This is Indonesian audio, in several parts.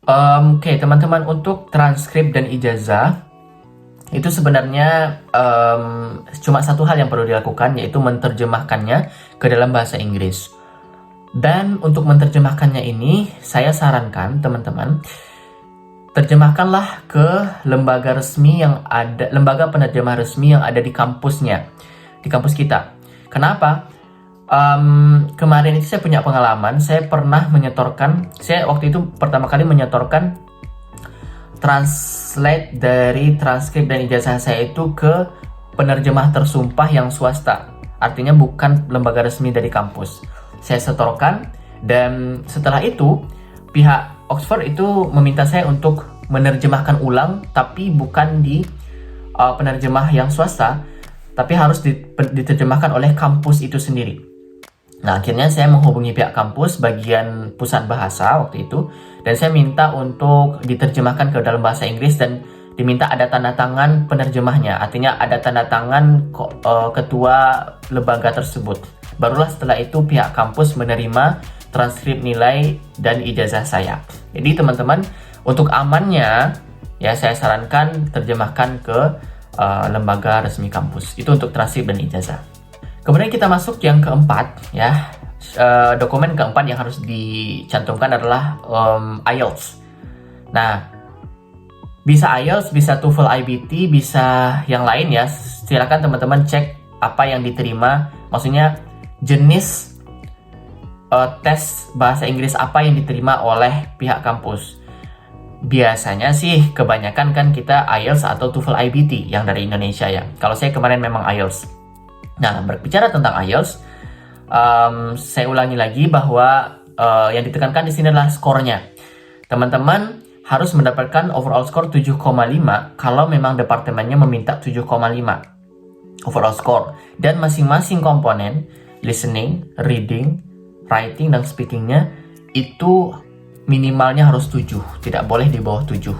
Oke, teman-teman, untuk transkrip dan ijazah itu sebenarnya cuma satu hal yang perlu dilakukan, yaitu menerjemahkannya ke dalam bahasa Inggris. Dan untuk menerjemahkannya ini, saya sarankan teman-teman, terjemahkanlah ke lembaga resmi yang ada, lembaga penerjemah resmi yang ada di kampusnya, di kampus kita. Kenapa? Kemarin itu saya punya pengalaman, saya pernah menyetorkan, saya waktu itu pertama kali menyetorkan translate dari transkrip dan ijazah saya itu ke penerjemah tersumpah yang swasta, artinya bukan lembaga resmi dari kampus. Saya setorkan, dan setelah itu pihak Oxford itu meminta saya untuk menerjemahkan ulang, tapi bukan di penerjemah yang swasta, tapi harus diterjemahkan oleh kampus itu sendiri. Nah, akhirnya saya menghubungi pihak kampus bagian pusat bahasa waktu itu, dan saya minta untuk diterjemahkan ke dalam bahasa Inggris dan diminta ada tanda tangan penerjemahnya, artinya ada tanda tangan ketua lembaga tersebut. Barulah setelah itu pihak kampus menerima transkrip nilai dan ijazah saya. Jadi teman-teman, untuk amannya ya saya sarankan terjemahkan ke lembaga resmi kampus. Itu untuk transkrip dan ijazah. Kemudian kita masuk yang keempat ya. Dokumen keempat yang harus dicantumkan adalah IELTS. Nah, bisa IELTS, bisa TOEFL IBT, bisa yang lain ya. Silakan teman-teman cek apa yang diterima, maksudnya jenis tes bahasa Inggris apa yang diterima oleh pihak kampus. Biasanya sih kebanyakan kan kita IELTS atau TOEFL IBT yang dari Indonesia ya. Kalau saya kemarin memang IELTS. Nah, berbicara tentang IELTS, saya ulangi lagi bahwa yang ditekankan di sini adalah skornya. Teman-teman harus mendapatkan overall score 7,5 kalau memang departemennya meminta 7,5 overall score. Dan masing-masing komponen, listening, reading, writing, dan speakingnya itu minimalnya harus 7, tidak boleh di bawah 7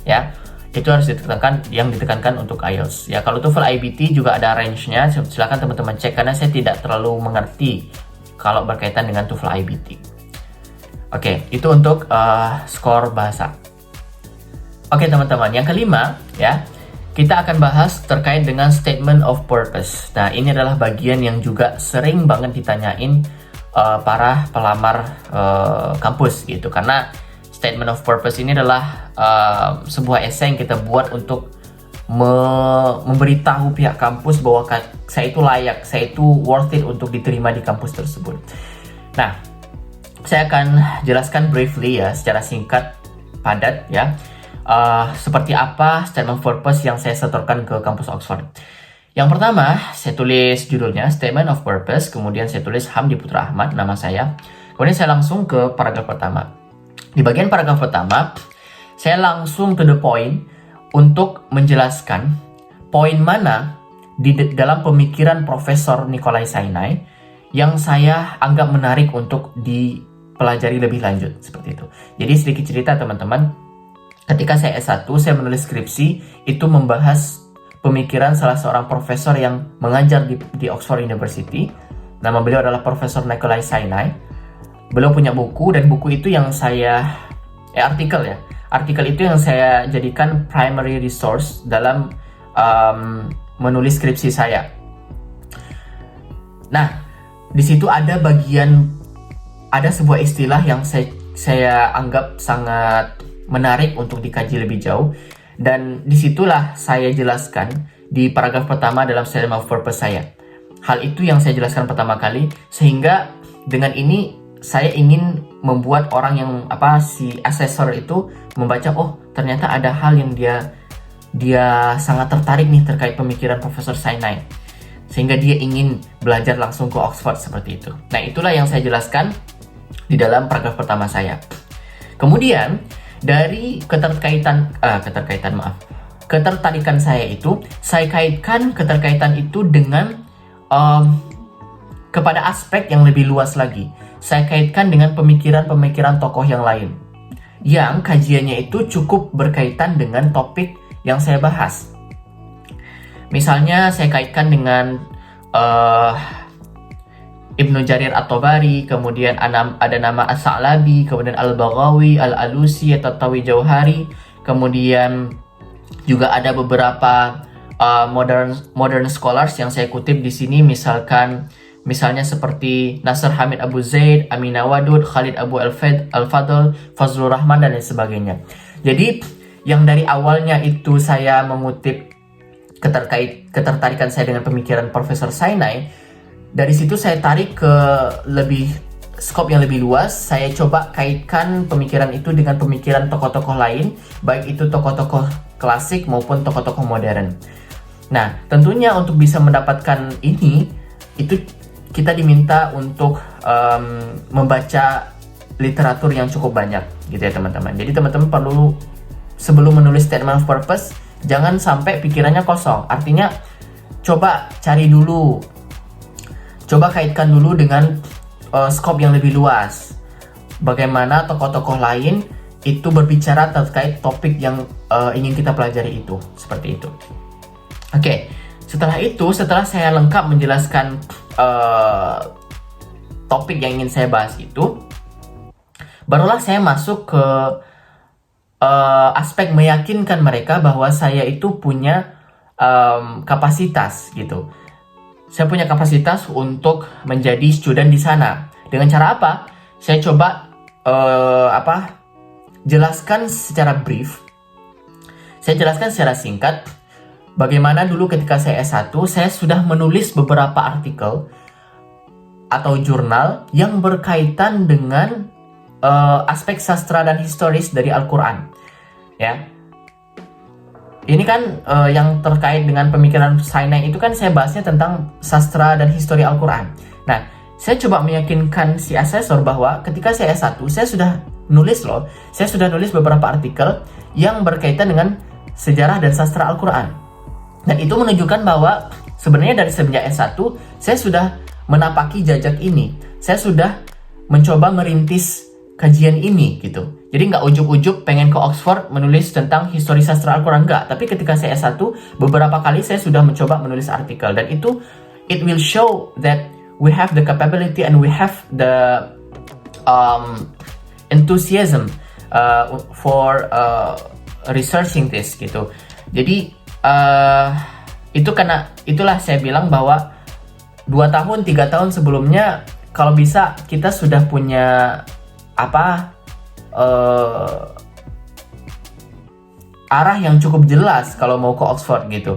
ya. Itu harus ditekankan, yang ditekankan untuk IELTS ya. Kalau TOEFL IBT juga ada range-nya, silakan teman-teman cek, karena saya tidak terlalu mengerti kalau berkaitan dengan TOEFL IBT. Oke, itu untuk skor bahasa. Oke teman-teman, yang kelima ya, kita akan bahas terkait dengan statement of purpose. Nah, ini adalah bagian yang juga sering banget ditanyain para pelamar kampus gitu, karena statement of purpose ini adalah sebuah esai yang kita buat untuk memberitahu pihak kampus bahwa saya itu layak, saya itu worth it untuk diterima di kampus tersebut. Nah, saya akan jelaskan briefly ya, secara singkat, padat ya, seperti apa statement of purpose yang saya setorkan ke kampus Oxford. Yang pertama, saya tulis judulnya Statement of Purpose, kemudian saya tulis Hamdi Putra Ahmad, nama saya. Kemudian saya langsung ke paragraf pertama. Di bagian paragraf pertama, saya langsung to the point untuk menjelaskan poin mana di dalam pemikiran Profesor Nikolai Sainai yang saya anggap menarik untuk dipelajari lebih lanjut, seperti itu. Jadi sedikit cerita teman-teman, ketika saya S1, saya menulis skripsi, itu membahas pemikiran salah seorang profesor yang mengajar di Oxford University. Nama beliau adalah Profesor Nikolai Sainai. Beliau punya buku, dan buku itu yang saya artikel itu yang saya jadikan primary resource dalam menulis skripsi saya. Nah, di situ ada sebuah istilah yang saya anggap sangat menarik untuk dikaji lebih jauh, dan disitulah saya jelaskan di paragraf pertama dalam statement of purpose saya. Hal itu yang saya jelaskan pertama kali, sehingga dengan ini saya ingin membuat orang yang si asesor itu membaca, oh ternyata ada hal yang dia sangat tertarik nih terkait pemikiran Profesor Sainai, sehingga dia ingin belajar langsung ke Oxford seperti itu. Nah, itulah yang saya jelaskan di dalam paragraf pertama saya. Kemudian dari ketertarikan saya itu, saya kaitkan keterkaitan itu dengan kepada aspek yang lebih luas lagi. Saya kaitkan dengan pemikiran-pemikiran tokoh yang lain, yang kajiannya itu cukup berkaitan dengan topik yang saya bahas. Misalnya saya kaitkan dengan Ibnu Jarir At-Tabari, kemudian ada nama As-Sa'labi, kemudian Al-Baghawi, Al-Alusi, At-Tawi Jauhari, kemudian juga ada beberapa modern scholars yang saya kutip di sini, misalnya seperti Nasr Hamid Abu Zaid, Aminah Wadud, Khalid Abu Al-Fadl, Fazlur Rahman, dan lain sebagainya. Jadi yang dari awalnya itu saya mengutip ketertarikan saya dengan pemikiran Profesor Zainai, dari situ saya tarik ke skop yang lebih luas. Saya coba kaitkan pemikiran itu dengan pemikiran tokoh-tokoh lain, baik itu tokoh-tokoh klasik maupun tokoh-tokoh modern. Nah, tentunya untuk bisa mendapatkan ini, itu kita diminta untuk membaca literatur yang cukup banyak, gitu ya teman-teman. Jadi teman-teman perlu, sebelum menulis statement of purpose, jangan sampai pikirannya kosong. Artinya, coba cari dulu, coba kaitkan dulu dengan skop yang lebih luas. Bagaimana tokoh-tokoh lain itu berbicara terkait topik yang ingin kita pelajari itu, seperti itu. Oke, setelah saya lengkap menjelaskan topik yang ingin saya bahas itu, barulah saya masuk ke aspek meyakinkan mereka bahwa saya itu punya kapasitas gitu. Saya punya kapasitas untuk menjadi student di sana. Dengan cara apa? Saya coba jelaskan secara brief. Saya jelaskan secara singkat bagaimana dulu ketika saya S1, saya sudah menulis beberapa artikel atau jurnal yang berkaitan dengan aspek sastra dan historis dari Al-Quran. Ya. Ini kan yang terkait dengan pemikiran Zainai itu kan saya bahasnya tentang sastra dan histori Al-Quran. Nah, saya coba meyakinkan si asesor bahwa ketika saya S1, saya sudah nulis beberapa artikel yang berkaitan dengan sejarah dan sastra Al-Quran. Dan itu menunjukkan bahwa sebenarnya dari semenjak S1, saya sudah menapaki jajak ini. Saya sudah mencoba merintis kajian ini gitu. Jadi nggak ujuk-ujuk pengen ke Oxford menulis tentang histori sastra Al-Quran, nggak. Tapi ketika saya S1, beberapa kali saya sudah mencoba menulis artikel. Dan itu, it will show that we have the capability and we have the enthusiasm for researching this gitu. Jadi itulah saya bilang bahwa 2 tahun, 3 tahun sebelumnya, kalau bisa kita sudah punya arah yang cukup jelas kalau mau ke Oxford gitu.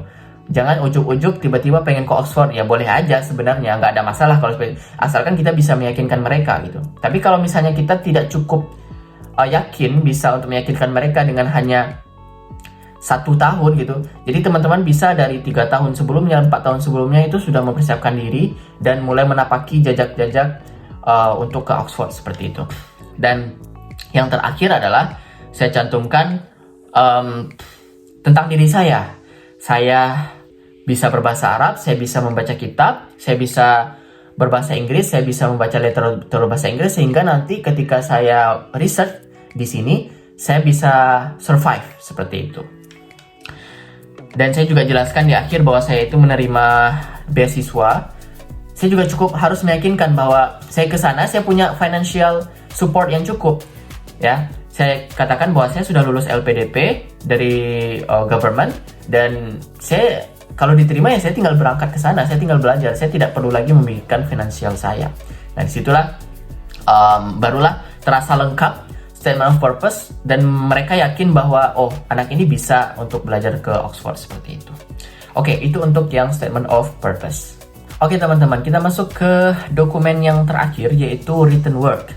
Jangan ujuk-ujuk tiba-tiba pengen ke Oxford. Ya boleh aja sebenarnya, nggak ada masalah kalau asalkan kita bisa meyakinkan mereka gitu. Tapi kalau misalnya kita tidak cukup yakin bisa untuk meyakinkan mereka dengan hanya 1 tahun gitu, jadi teman-teman bisa dari 3 tahun sebelumnya, 4 tahun sebelumnya itu sudah mempersiapkan diri dan mulai menapaki jajak-jajak untuk ke Oxford seperti itu. Dan yang terakhir adalah saya cantumkan tentang diri saya. Saya bisa berbahasa Arab, saya bisa membaca kitab, saya bisa berbahasa Inggris, saya bisa membaca literatur bahasa Inggris, sehingga nanti ketika saya research di sini, saya bisa survive seperti itu. Dan saya juga jelaskan di akhir bahwa saya itu menerima beasiswa. Saya juga cukup harus meyakinkan bahwa saya ke sana, saya punya financial support yang cukup. Ya, saya katakan bahwa saya sudah lulus LPDP dari government, dan saya kalau diterima ya saya tinggal berangkat ke sana, saya tinggal belajar, saya tidak perlu lagi memikirkan finansial saya. Nah, disitulah barulah terasa lengkap statement of purpose, dan mereka yakin bahwa anak ini bisa untuk belajar ke Oxford seperti itu. Oke, itu untuk yang statement of purpose. Oke teman-teman, kita masuk ke dokumen yang terakhir, yaitu written work.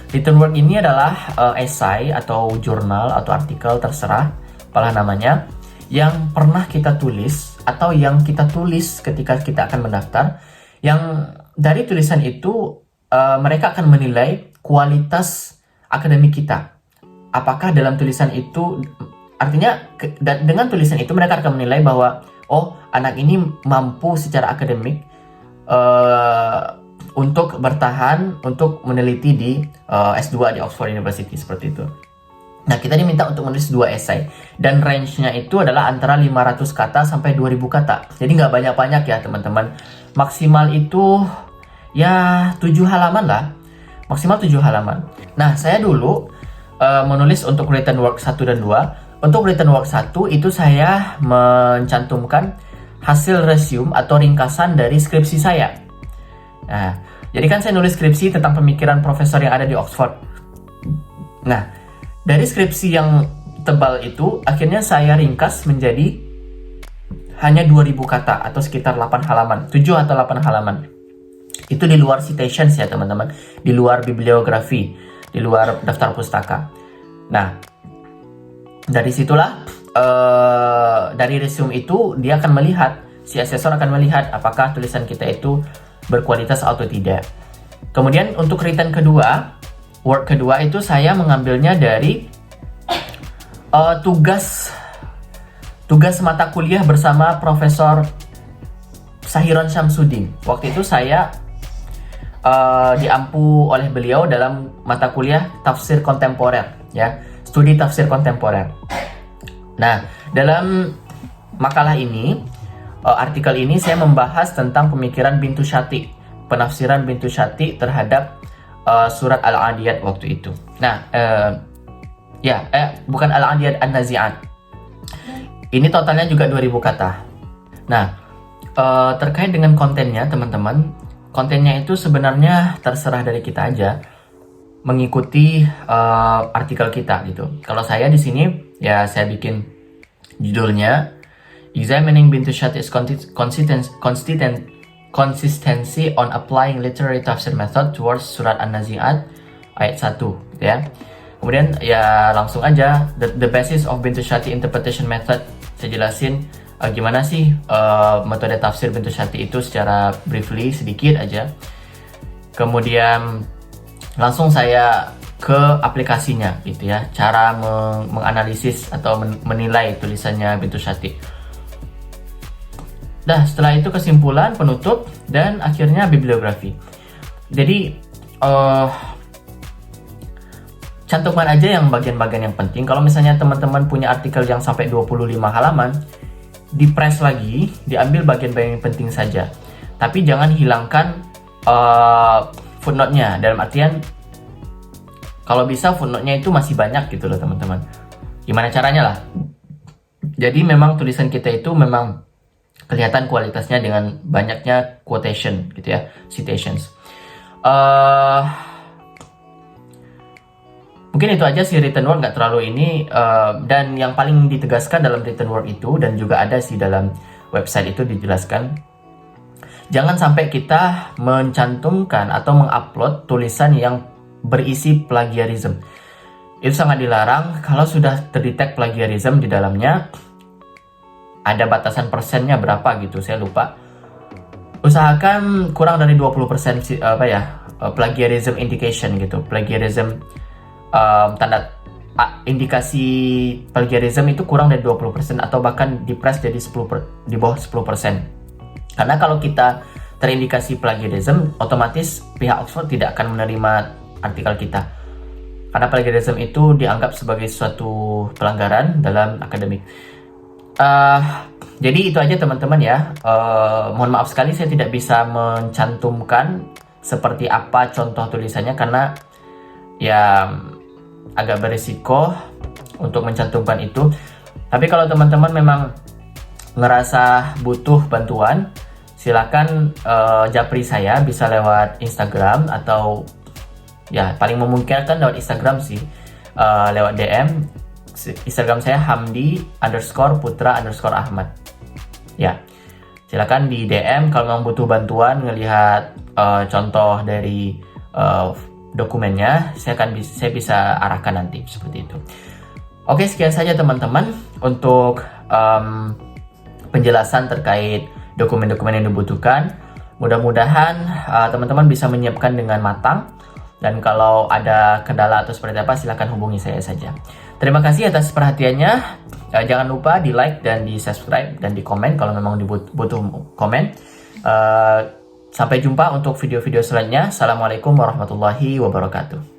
Written work ini adalah esai atau jurnal atau artikel, terserah apalah namanya, yang pernah kita tulis atau yang kita tulis ketika kita akan mendaftar, yang dari tulisan itu mereka akan menilai kualitas akademik kita. Apakah dalam tulisan itu, artinya dengan tulisan itu mereka akan menilai bahwa anak ini mampu secara akademik untuk bertahan, untuk meneliti di S2 di Oxford University seperti itu. Nah, kita diminta untuk menulis 2 esai, dan range-nya itu adalah antara 500 kata sampai 2000 kata. Jadi nggak banyak-banyak ya teman-teman. Maksimal itu ya 7 halaman lah, maksimal 7 halaman. Nah, saya dulu menulis untuk written work 1 dan 2. Untuk written work 1 itu saya mencantumkan hasil resume atau ringkasan dari skripsi saya. Nah, jadi kan saya nulis skripsi tentang pemikiran profesor yang ada di Oxford. Nah, dari skripsi yang tebal itu, akhirnya saya ringkas menjadi hanya 2000 kata atau sekitar 8 halaman, 7 atau 8 halaman. Itu di luar citations ya teman-teman, di luar bibliografi, di luar daftar pustaka. Nah, dari situlah dari resume itu dia akan melihat, si asesor akan melihat apakah tulisan kita itu berkualitas atau tidak. Kemudian untuk written kedua, work kedua itu saya mengambilnya dari tugas mata kuliah bersama Profesor Sahiron Syamsuddin. Waktu itu saya diampu oleh beliau dalam mata kuliah tafsir kontemporer, ya, studi tafsir kontemporer. Nah, dalam makalah ini, artikel ini saya membahas tentang pemikiran Bintu Syati, penafsiran Bintu Syati terhadap surat Al-Adiyat waktu itu. Nah, bukan Al-Adiyat, An-Nazi'at. Ini totalnya juga 2000 kata. Nah, terkait dengan kontennya teman-teman, kontennya itu sebenarnya terserah dari kita aja mengikuti artikel kita gitu. Kalau saya di sini ya saya bikin judulnya Examining Bintu Syati's Consistency on Applying Literary Tafsir Method Towards Surat An-Nazi'at ayat 1 ya. Kemudian ya langsung aja the basis of Bintu Syati interpretation method. Saya jelasin gimana sih metode tafsir Bintu Syati itu secara briefly sedikit aja. Kemudian langsung saya ke aplikasinya gitu ya, cara menganalisis atau menilai tulisannya Bintu Syati. Nah, setelah itu kesimpulan, penutup, dan akhirnya bibliografi. Jadi cantumkan aja yang bagian-bagian yang penting. Kalau misalnya teman-teman punya artikel yang sampai 25 halaman, di-press lagi, diambil bagian-bagian yang penting saja. Tapi jangan hilangkan footnote-nya. Dalam artian, kalau bisa footnote-nya itu masih banyak gitu loh teman-teman. Gimana caranya lah? Jadi memang tulisan kita itu memang kelihatan kualitasnya dengan banyaknya quotation gitu ya, citations. Mungkin itu aja sih written work, nggak terlalu ini. Dan yang paling ditegaskan dalam written work itu, dan juga ada sih dalam website itu dijelaskan, jangan sampai kita mencantumkan atau mengupload tulisan yang berisi plagiarism. Itu sangat dilarang. Kalau sudah terdetek plagiarism di dalamnya, ada batasan persennya berapa gitu, saya lupa. Usahakan kurang dari 20% plagiarism indication gitu. Plagiarism tanda indikasi plagiarism itu kurang dari 20% atau bahkan di-press jadi di bawah 10%. Karena kalau kita terindikasi plagiarism, otomatis pihak Oxford tidak akan menerima artikel kita. Karena plagiarism itu dianggap sebagai suatu pelanggaran dalam akademik. Jadi itu aja teman-teman ya. Mohon maaf sekali saya tidak bisa mencantumkan seperti apa contoh tulisannya karena ya agak berisiko untuk mencantumkan itu. Tapi kalau teman-teman memang ngerasa butuh bantuan, silakan japri saya, bisa lewat Instagram atau ya paling memungkinkan lewat Instagram sih, lewat DM. Instagram saya Hamdi_Putra_Ahmad. Ya, silakan di DM kalau memang butuh bantuan ngelihat contoh dari dokumennya, saya bisa arahkan nanti seperti itu. Oke, sekian saja teman-teman untuk penjelasan terkait dokumen-dokumen yang dibutuhkan. Mudah-mudahan teman-teman bisa menyiapkan dengan matang. Dan kalau ada kendala atau seperti apa, silakan hubungi saya saja. Terima kasih atas perhatiannya. Jangan lupa di like dan di subscribe dan di komen kalau memang butuh komen. Sampai jumpa untuk video-video selanjutnya. Assalamualaikum warahmatullahi wabarakatuh.